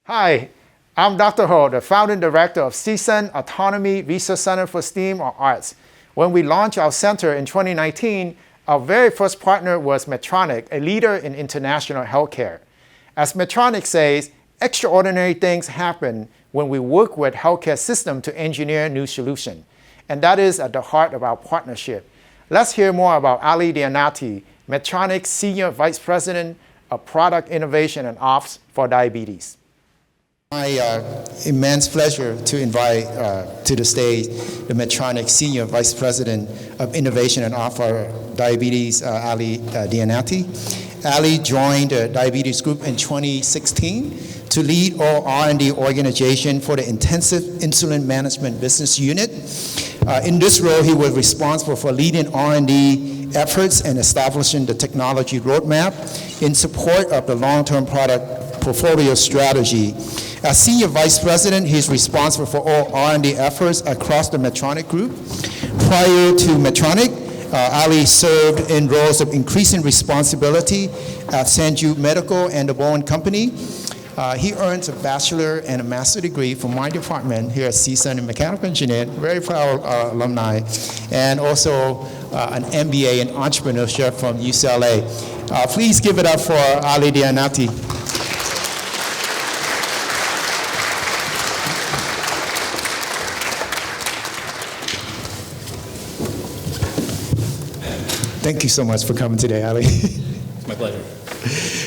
Hi, I'm Dr. Ho, the founding director of CSUN Autonomy Research Center for STEAM or Arts. When we launched our center in 2019, our very first partner was Medtronic, a leader in international healthcare. As Medtronic says, extraordinary things happen when we work with healthcare systems to engineer new solutions. And that is at the heart of our partnership. Let's hear more about Ali Dianaty, Medtronic's Senior Vice President of Product Innovation and Ops for Diabetes. My immense pleasure to invite to the stage the Medtronic Senior Vice President of Innovation and Ops for Diabetes, Ali Dianaty. Ali joined the Diabetes Group in 2016 to lead all R&D organization for the Intensive Insulin Management Business Unit. In this role, he was responsible for leading R&D efforts and establishing the technology roadmap in support of the long-term product portfolio strategy. As Senior Vice President, he's responsible for all R&D efforts across the Medtronic Group. Prior to Medtronic, Ali served in roles of increasing responsibility at St. Jude Medical and the Bowen Company. He earns a bachelor and a master's degree from my department here at CSUN in mechanical engineering, very proud alumni, and also an MBA in entrepreneurship from UCLA. Please give it up for Ali Dianaty. Thank you so much for coming today, Ali. It's my pleasure.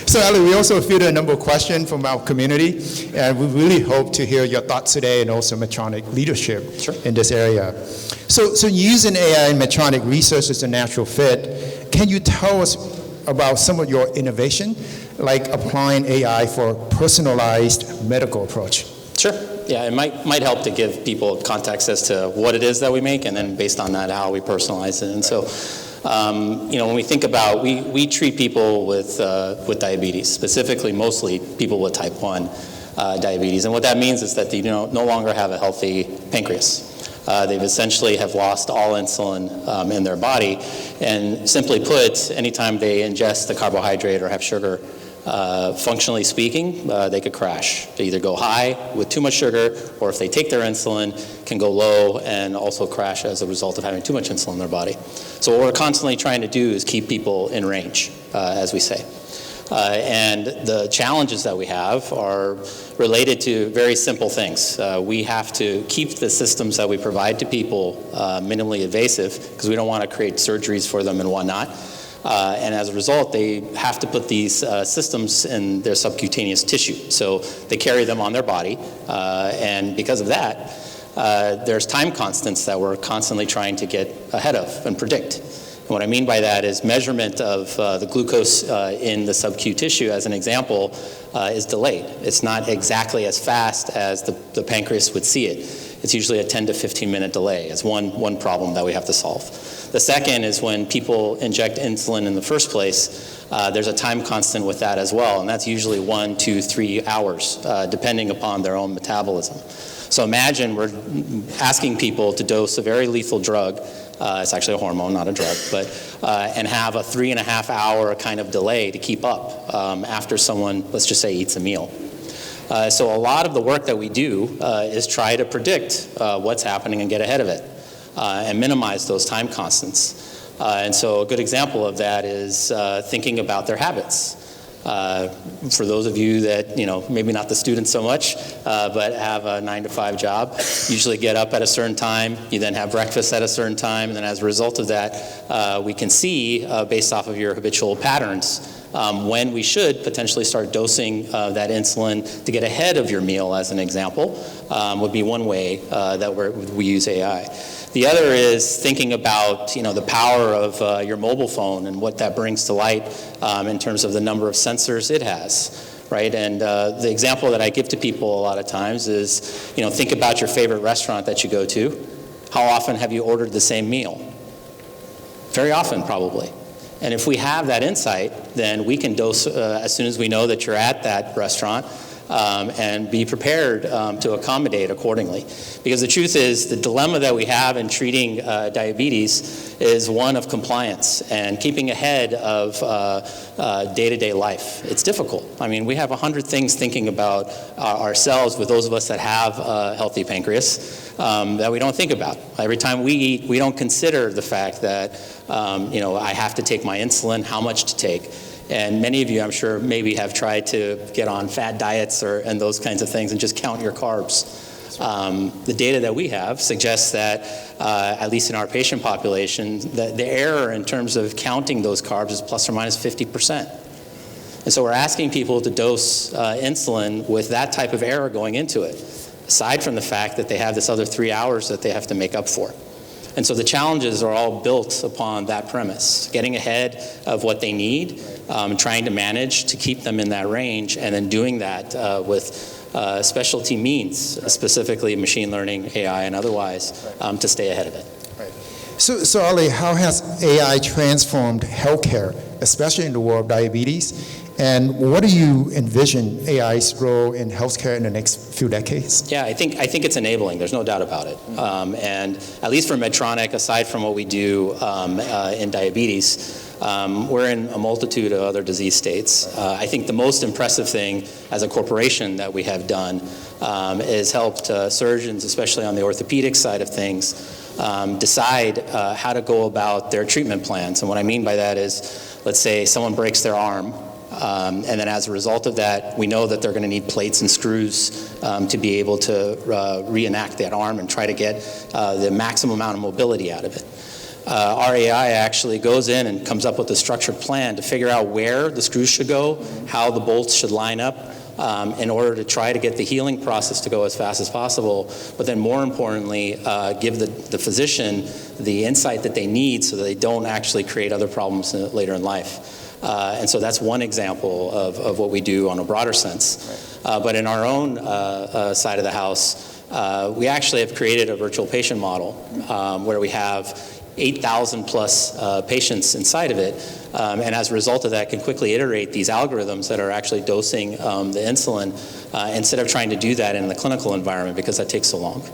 So, Ali, we also fielded a number of questions from our community, and we really hope to hear your thoughts today and also Medtronic leadership in this area. So using AI and Medtronic research as a natural fit, can you tell us about some of your innovation, like applying AI for personalized medical approach? Sure. Yeah, it might help to give people context as to what it is that we make, and then based on that, how we personalize it. And so, when we think about, we treat people with diabetes, specifically mostly people with type 1 diabetes. And what that means is that they no longer have a healthy pancreas. They've essentially have lost all insulin in their body. And simply put, anytime they ingest a carbohydrate or have sugar, functionally speaking, they could crash. They either go high with too much sugar, or if they take their insulin, can go low and also crash as a result of having too much insulin in their body. So what we're constantly trying to do is keep people in range, as we say. And the challenges that we have are related to very simple things. We have to keep the systems that we provide to people minimally invasive, because we don't want to create surgeries for them and whatnot. And as a result, they have to put these systems in their subcutaneous tissue. So they carry them on their body. And because of that, there's time constants that we're constantly trying to get ahead of and predict. And what I mean by that is measurement of the glucose in the subcu tissue, as an example, is delayed. It's not exactly as fast as the pancreas would see it. It's usually a 10 to 15 minute delay. It's one problem that we have to solve. The second is when people inject insulin in the first place, there's a time constant with that as well, and that's usually 1, 2, 3 hours, depending upon their own metabolism. So imagine we're asking people to dose a very lethal drug, it's actually a hormone, not a drug, but and have a 3.5 hour kind of delay to keep up after someone, let's just say, eats a meal. So a lot of the work that we do is try to predict what's happening and get ahead of it and minimize those time constants. And so a good example of that is thinking about their habits. For those of you that, maybe not the students so much, but have a 9-to-5 job, usually get up at a certain time, you then have breakfast at a certain time, and then as a result of that, we can see, based off of your habitual patterns, when we should potentially start dosing that insulin to get ahead of your meal, as an example, would be one way that we use AI. The other is thinking about the power of your mobile phone and what that brings to light in terms of the number of sensors it has, right? And the example that I give to people a lot of times is, think about your favorite restaurant that you go to. How often have you ordered the same meal? Very often, probably. And if we have that insight, then we can dose as soon as we know that you're at that restaurant. and be prepared to accommodate accordingly. Because the truth is, the dilemma that we have in treating diabetes is one of compliance and keeping ahead of day-to-day life. It's difficult. I mean, we have 100 things thinking about ourselves with those of us that have a healthy pancreas that we don't think about. Every time we eat, we don't consider the fact that, I have to take my insulin, how much to take. And many of you, I'm sure, maybe have tried to get on fad diets and those kinds of things and just count your carbs. The data that we have suggests that, at least in our patient population, that the error in terms of counting those carbs is plus or minus 50%. And so we're asking people to dose insulin with that type of error going into it, aside from the fact that they have this other 3 hours that they have to make up for. And so the challenges are all built upon that premise, getting ahead of what they need, trying to manage to keep them in that range, and then doing that with specialty means, specifically machine learning, AI, and otherwise, to stay ahead of it. So Ali, how has AI transformed healthcare, especially in the world of diabetes? And what do you envision AI's role in healthcare in the next few decades? Yeah, I think it's enabling. There's no doubt about it. And at least for Medtronic, aside from what we do in diabetes, we're in a multitude of other disease states. I think the most impressive thing as a corporation that we have done is helped surgeons, especially on the orthopedic side of things, decide how to go about their treatment plans. And what I mean by that is, let's say someone breaks their arm, and then as a result of that, we know that they're going to need plates and screws to be able to reenact that arm and try to get the maximum amount of mobility out of it. Our AI actually goes in and comes up with a structured plan to figure out where the screws should go, how the bolts should line up, in order to try to get the healing process to go as fast as possible, but then more importantly, give the physician the insight that they need so that they don't actually create other problems later in life. And so that's one example of what we do on a broader sense. But in our own side of the house, we actually have created a virtual patient model where we have 8,000 plus patients inside of it, and as a result of that can quickly iterate these algorithms that are actually dosing the insulin instead of trying to do that in the clinical environment because that takes so long.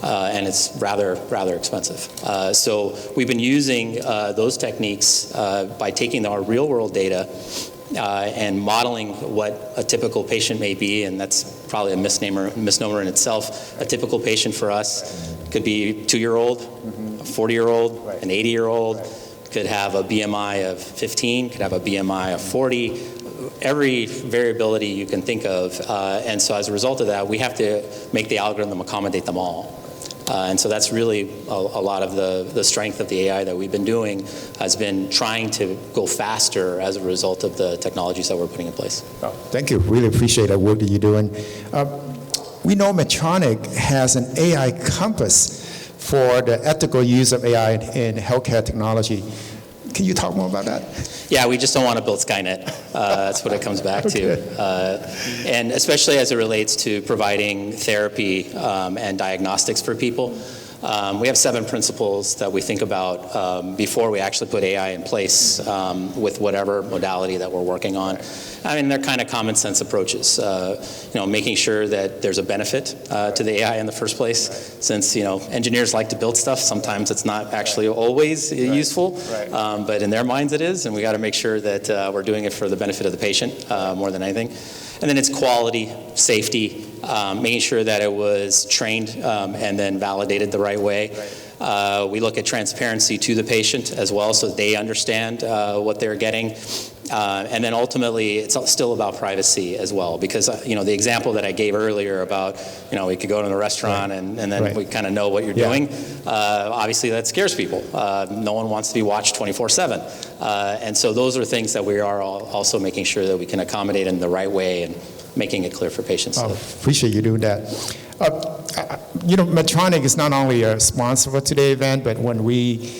And it's rather expensive. So we've been using those techniques by taking our real world data and modeling what a typical patient may be, and that's probably a misnomer in itself. A typical patient for us could be a 2-year-old, a 40-year-old, an 80-year-old, could have a BMI of 15, could have a BMI of 40, every variability you can think of. And so as a result of that, we have to make the algorithm accommodate them all. And so that's really a lot of the strength of the AI that we've been doing has been trying to go faster as a result of the technologies that we're putting in place. Oh, thank you. Really appreciate the work that you're doing. We know Medtronic has an AI compass for the ethical use of AI in healthcare technology. Can you talk more about that? Yeah, we just don't want to build Skynet. That's what it comes back to. And especially as it relates to providing therapy and diagnostics for people. We have 7 principles that we think about before we actually put AI in place with whatever modality that we're working on. I mean, they're kind of common sense approaches. Making sure that there's a benefit to the AI in the first place. Since engineers like to build stuff, sometimes it's not actually always useful, but in their minds it is, and we got to make sure that we're doing it for the benefit of the patient more than anything. And then it's quality, safety, making sure that it was trained and then validated the right way. We look at transparency to the patient as well, so they understand what they're getting. And then ultimately, it's still about privacy as well, because the example that I gave earlier about we could go to a restaurant and then we kind of know what you're doing. Obviously, that scares people. No one wants to be watched 24/7, and so those are things that we are also making sure that we can accommodate in the right way and making it clear for patients. Appreciate you doing that. Medtronic is not only a sponsor for today's event, but when we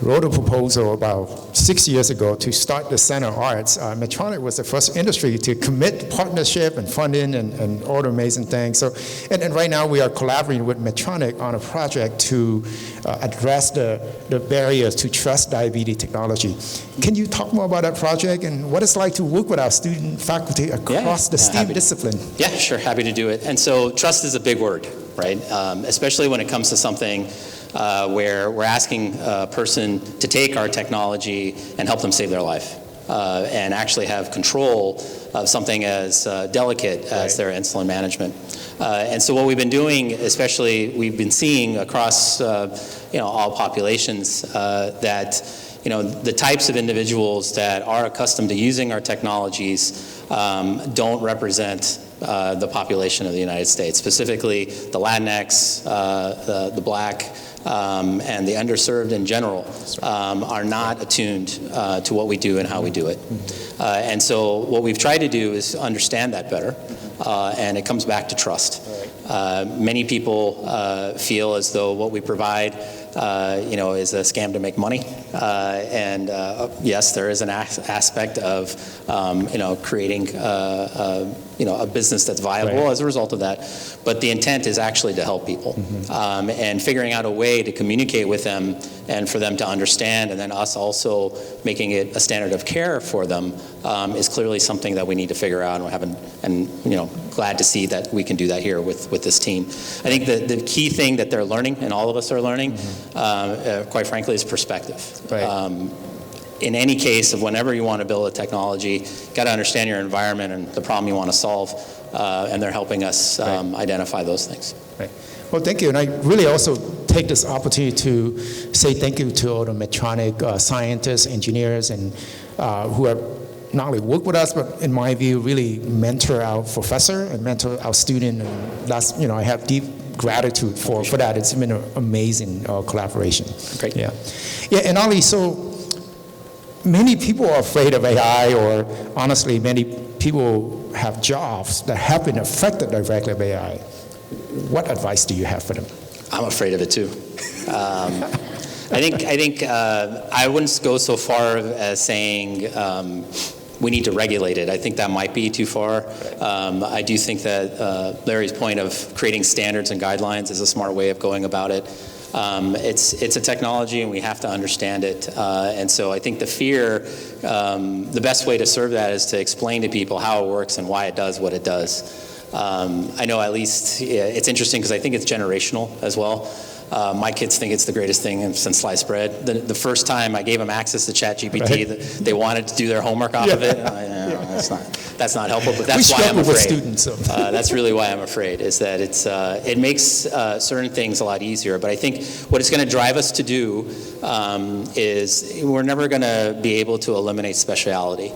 wrote a proposal about 6 years ago to start the Center of Arts. Medtronic was the first industry to commit partnership and funding and all the amazing things. So, and right now we are collaborating with Medtronic on a project to address the barriers to trust diabetes technology. Can you talk more about that project and what it's like to work with our student faculty across the STEAM discipline? Yeah, sure, happy to do it. And so trust is a big word, right? Especially when it comes to something where we're asking a person to take our technology and help them save their life and actually have control of something as delicate as their insulin management. And so what we've been doing, especially we've been seeing across all populations that the types of individuals that are accustomed to using our technologies don't represent the population of the United States, specifically the Latinx, the Black, and the underserved in general are not attuned to what we do and how we do it. And so what we've tried to do is understand that better, and it comes back to trust. Many people feel as though what we provide is a scam to make money. And yes, there is an aspect of, creating, a business that's viable as a result of that. But the intent is actually to help people and figuring out a way to communicate with them and for them to understand, and then us also making it a standard of care for them is clearly something that we need to figure out, and glad to see that we can do that here with this team. I think the key thing that they're learning, and all of us are learning, quite frankly, is perspective. In any case of whenever you want to build a technology, you got to understand your environment and the problem you want to solve, and they're helping us identify those things. Well, thank you, and I really also take this opportunity to say thank you to all the Medtronic scientists, engineers, and who have not only worked with us, but in my view, really mentor our professor and mentor our student, and that's, I have deep gratitude for that. It's been an amazing collaboration. Great. Yeah, and Ali, so many people are afraid of AI, or honestly, many people have jobs that have been affected directly by AI. What advice do you have for them? I'm afraid of it too. I think I wouldn't go so far as saying we need to regulate it. I think that might be too far. I do think that Larry's point of creating standards and guidelines is a smart way of going about it. It's a technology, and we have to understand it. And so I think the fear, the best way to serve that is to explain to people how it works and why it does what it does. I know at least it's interesting because I think it's generational as well. My kids think it's the greatest thing since sliced bread. The first time I gave them access to ChatGPT, they wanted to do their homework off of it. That's not helpful, but that's why I'm afraid. With students, so. That's really why I'm afraid, is that it makes certain things a lot easier. But I think what it's going to drive us to do is we're never going to be able to eliminate speciality.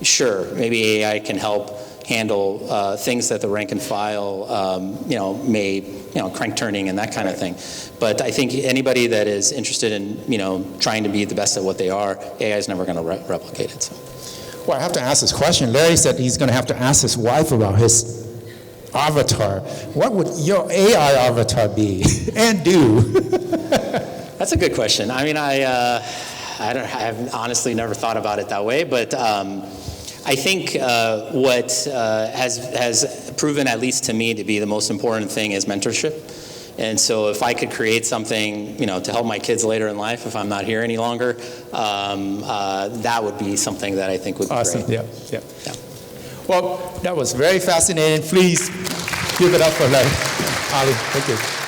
Sure, maybe AI can help handle things that the rank and file, may, crank turning and that kind of thing. But I think anybody that is interested in, trying to be the best at what they are, AI is never going to replicate it. So. Well, I have to ask this question. Larry said he's going to have to ask his wife about his avatar. What would your AI avatar be and do? That's a good question. I mean, I have honestly never thought about it that way, but I think what has proven, at least to me, to be the most important thing is mentorship. And so if I could create something, to help my kids later in life, if I'm not here any longer, that would be something that I think would be awesome. great. Yeah. Well, that was very fascinating. Please give it up for Ali. Thank you.